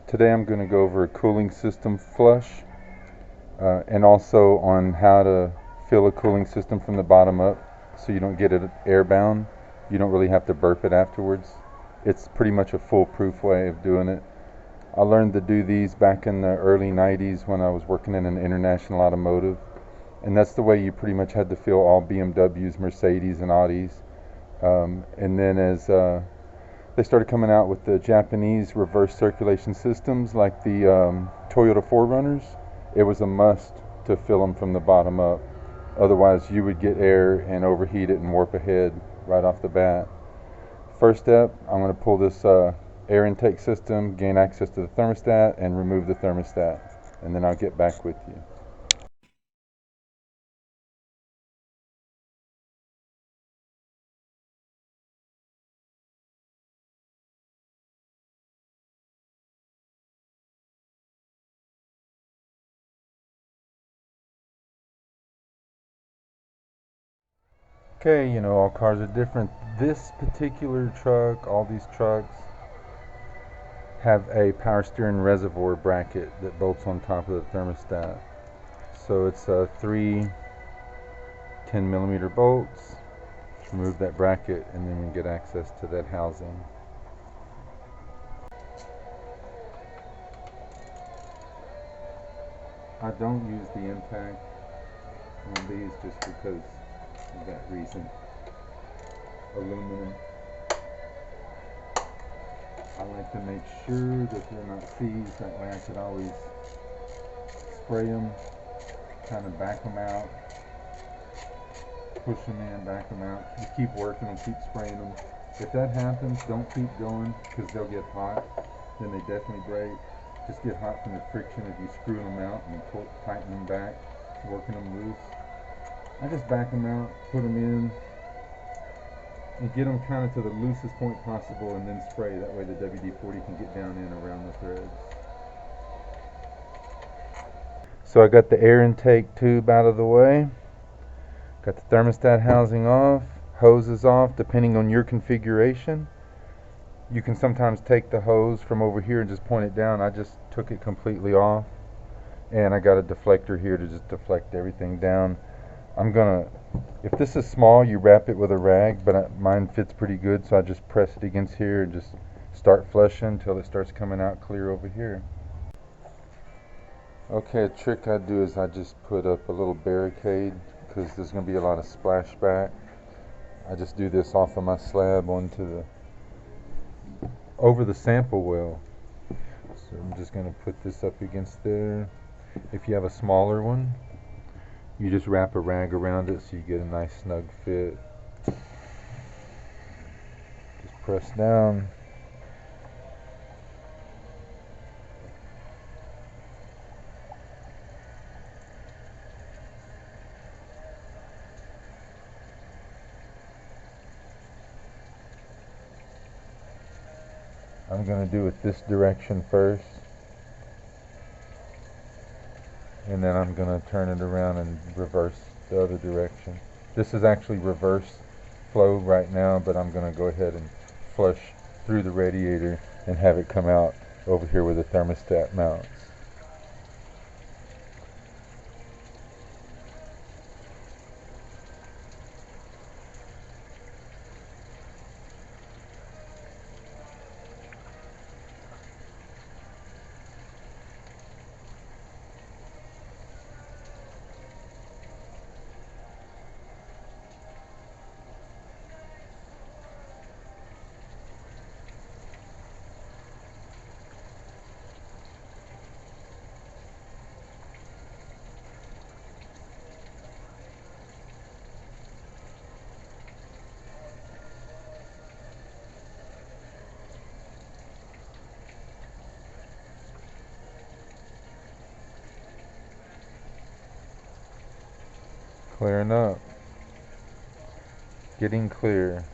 Today I'm going to go over a cooling system flush and also on how to fill a cooling system from the bottom up so you don't get it airbound. You don't really have to burp it afterwards. It's pretty much a foolproof way of doing it. I learned to do these back in the early 90s when I was working in an international automotive, and that's the way you pretty much had to fill all BMWs, Mercedes, and Audis. And then as they started coming out with the Japanese reverse circulation systems like the Toyota 4Runners, it was a must to fill them from the bottom up. Otherwise you would get air and overheat it and warp ahead right off the bat. First step, I'm going to pull this air intake system, gain access to the thermostat, and remove the thermostat, and then I'll get back with you. Okay, you know, all cars are different. This particular truck, all these trucks, have a power steering reservoir bracket that bolts on top of the thermostat. So it's three 10mm bolts. Remove that bracket and then we get access to that housing. I don't use the impact on these just because of that reason. Aluminum. I like to make sure that they're not seized, that way I could always spray them, kind of back them out, push them in, back them out. You keep working them, keep spraying them. If that happens, don't keep going because they'll get hot, then they definitely break. Just get hot from the friction as you screw them out and tighten them back, working them loose. I just back them out, put them in, and get them kind of to the loosest point possible and then spray. That way the WD-40 can get down in around the threads. So I got the air intake tube out of the way. Got the thermostat housing off, hoses off, depending on your configuration. You can sometimes take the hose from over here and just point it down. I just took it completely off. And I got a deflector here to just deflect everything down. If this is small, you wrap it with a rag, but mine fits pretty good, so I just press it against here and just start flushing until it starts coming out clear over here. Okay, a trick I do is I just put up a little barricade because there's going to be a lot of splashback. I just do this off of my slab over the sample well. So I'm just going to put this up against there. If you have a smaller one, you just wrap a rag around it so you get a nice snug fit. Just press down. I'm going to do it this direction first, and then I'm going to turn it around and reverse the other direction. This is actually reverse flow right now, but I'm going to go ahead and flush through the radiator and have it come out over here where the thermostat mounts. Clearing up. Getting clear.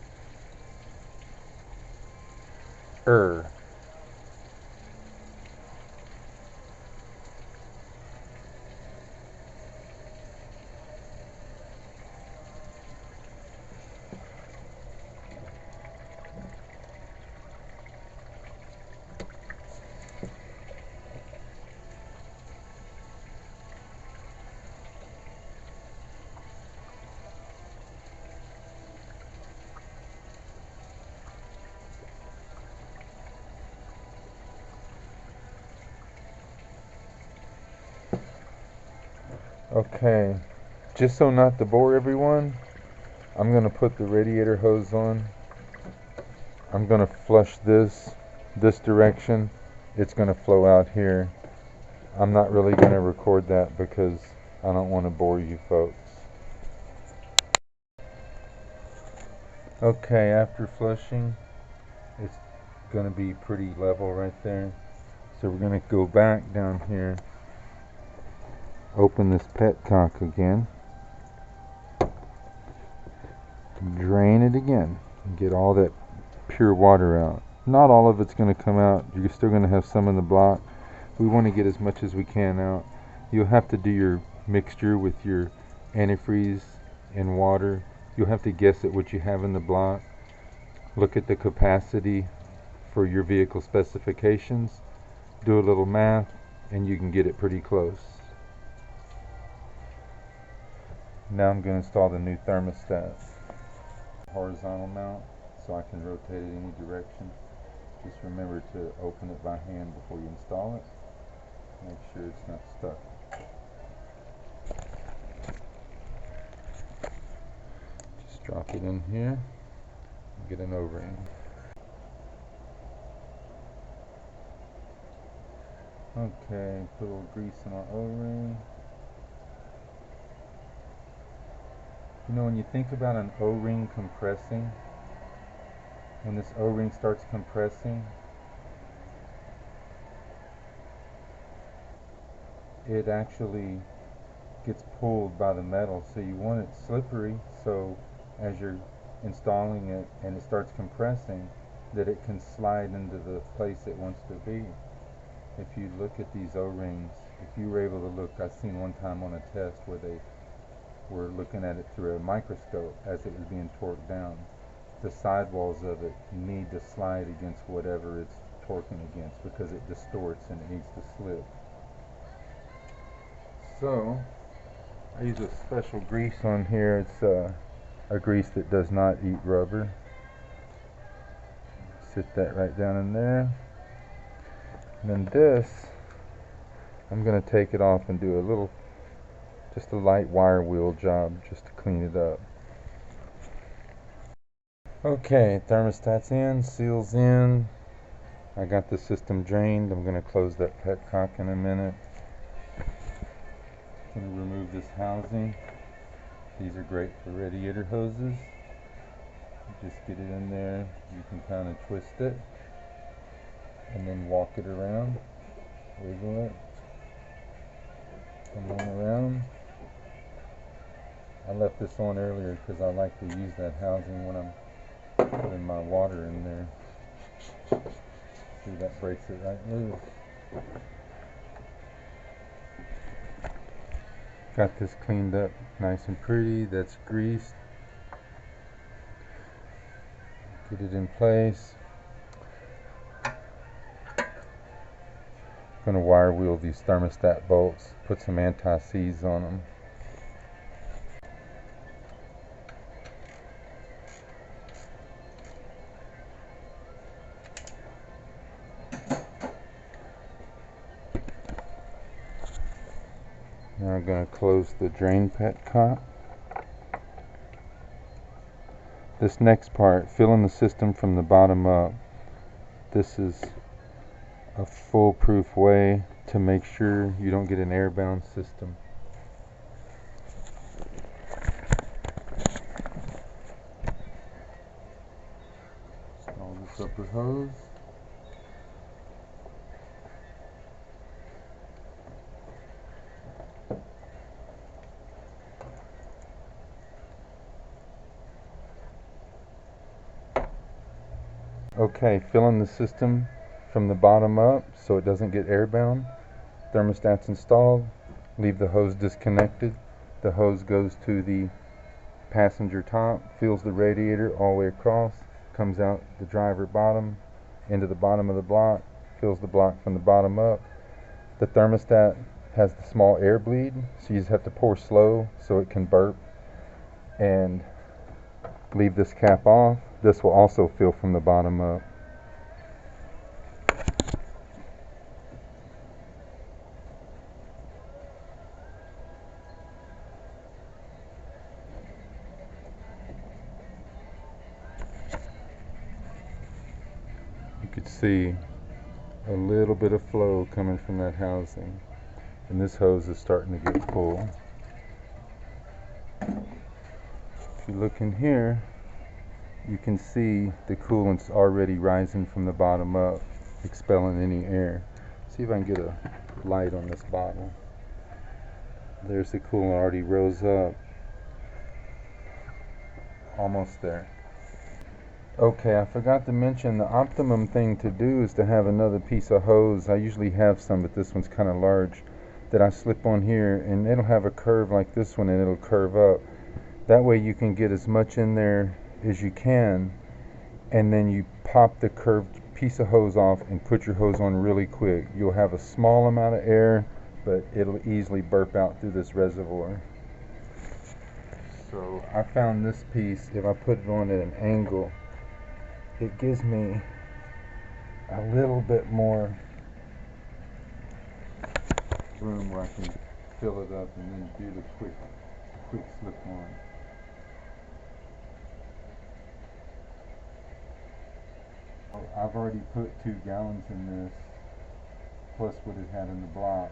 Okay, just so not to bore everyone, I'm going to put the radiator hose on. I'm going to flush this direction. It's going to flow out here. I'm not really going to record that because I don't want to bore you folks. Okay, after flushing, it's going to be pretty level right there. So we're going to go back down here, open this petcock again, drain it again, and get all that pure water out. Not all of it's going to come out. You're still going to have some in the block. We want to get as much as we can out. You'll have to do your mixture with your antifreeze and water. You'll have to guess at what you have in the block. Look at the capacity for your vehicle specifications. Do a little math and you can get it pretty close. Now I'm going to install the new thermostat. Horizontal mount so I can rotate it any direction. Just remember to open it by hand before you install it. Make sure it's not stuck. Just drop it in here and get an O-ring. Okay, put a little grease in our O-ring. You know, when you think about an O-ring compressing, when this O-ring starts compressing, it actually gets pulled by the metal, so you want it slippery, so as you're installing it and it starts compressing, that it can slide into the place it wants to be. If you look at these O-rings, if you were able to look, I've seen one time on a test where they were looking at it through a microscope as it was being torqued down. The sidewalls of it need to slide against whatever it's torquing against because it distorts and it needs to slip. So I use a special grease on here. It's a grease that does not eat rubber. Sit that right down in there. And then this, I'm going to take it off and do just a light wire wheel job just to clean it up. Okay, thermostat's in, seal's in. I got the system drained. I'm going to close that petcock in a minute. I'm going to remove this housing. These are great for radiator hoses. Just get it in there. You can kind of twist it and then walk it around, wiggle it, come on around. I left this on earlier because I like to use that housing when I'm putting my water in there. See, that breaks it right loose. Got this cleaned up nice and pretty. That's greased. Get it in place. I'm going to wire wheel these thermostat bolts, put some anti-seize on them. Now I'm going to close the drain petcock. This next part, filling the system from the bottom up. This is a foolproof way to make sure you don't get an airbound system. Install this upper hose. Okay, filling the system from the bottom up so it doesn't get airbound. Thermostat's installed. Leave the hose disconnected. The hose goes to the passenger top, fills the radiator all the way across, comes out the driver bottom into the bottom of the block, fills the block from the bottom up. The thermostat has the small air bleed, so you just have to pour slow so it can burp, and leave this cap off. This will also fill from the bottom up. see a little bit of flow coming from that housing, and this hose is starting to get full. If you look in here, you can see the coolant's already rising from the bottom up, expelling any air. See if I can get a light on this bottle. There's the coolant already rose up. Almost there. Okay, I forgot to mention the optimum thing to do is to have another piece of hose. I usually have some, but this one's kind of large, that I slip on here, and it'll have a curve like this one, and it'll curve up. That way you can get as much in there as you can, and then you pop the curved piece of hose off and put your hose on really quick. You'll have a small amount of air, but it'll easily burp out through this reservoir. So I found this piece, if I put it on at an angle, it gives me a little bit more room where I can fill it up and then do the quick slip on. I've already put 2 gallons in this, plus what it had in the block.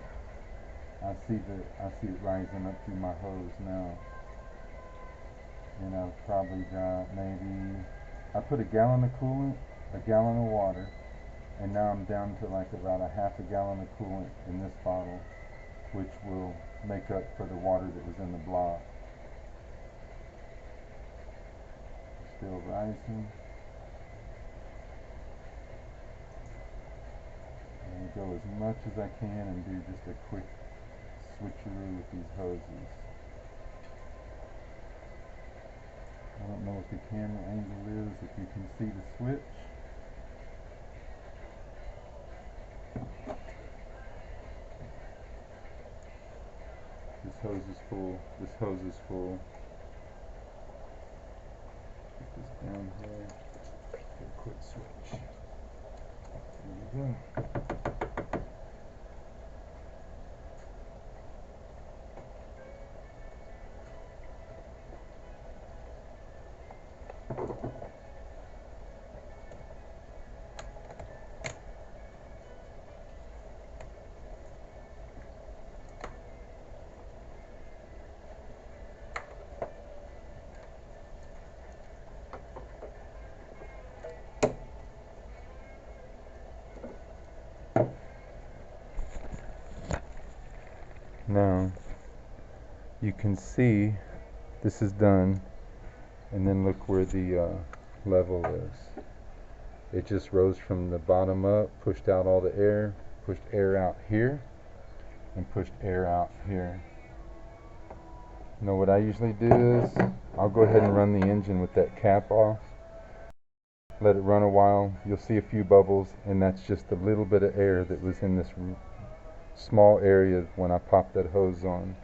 I see it rising up through my hose now, and I've probably got I put a gallon of coolant, a gallon of water, and now I'm down to like about a half a gallon of coolant in this bottle, which will make up for the water that was in the block. Still rising. And go as much as I can and do just a quick switcheroo with these hoses. I don't know what the camera angle is, if you can see the switch. This hose is full. This hose is full. Put this down here. Get a quick switch. There we go. Now you can see this is done, and then look where the level is. It just rose from the bottom up, pushed out all the air, pushed air out here, and pushed air out here. You know what I usually do is I'll go ahead and run the engine with that cap off, let it run a while. You'll see a few bubbles, and that's just a little bit of air that was in this small area when I popped that hose on.